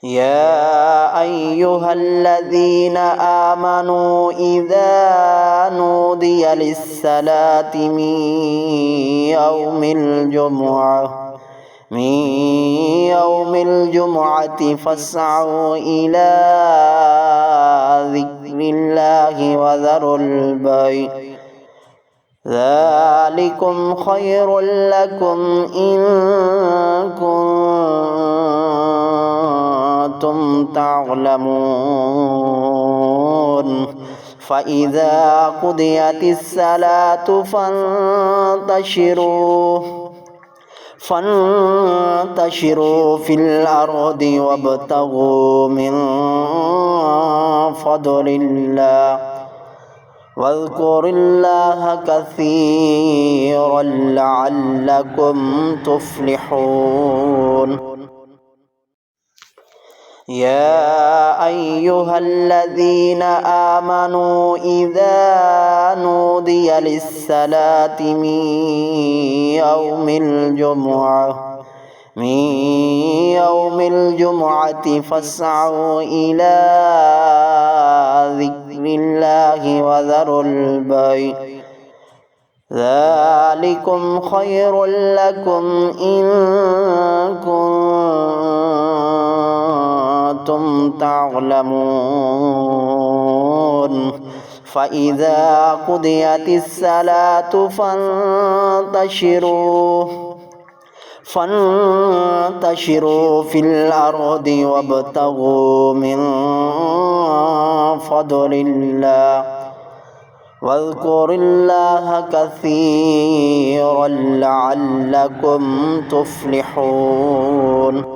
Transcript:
يا أيها الذين آمنوا إذا نودي للصلاة من يوم الجمعة فاسعوا إلى ذكر الله وذروا البيع ذلكم خير لكم إن كنتم تعلمون فإذا قضيت الصلاة فانتشروا في الأرض وابتغوا من فضل الله واذكروا الله كثيرا لعلكم تفلحون يا أيها الذين آمنوا إذا نودي للصلاة من يوم الجمعة فاسعوا إلى ذكر الله وذروا البيع ذلكم خير لكم إن كنتم تعلمون فإذا قضيت الصلاة فانتشروا في الأرض وابتغوا من فضل الله واذكروا الله كثيرا لعلكم تفلحون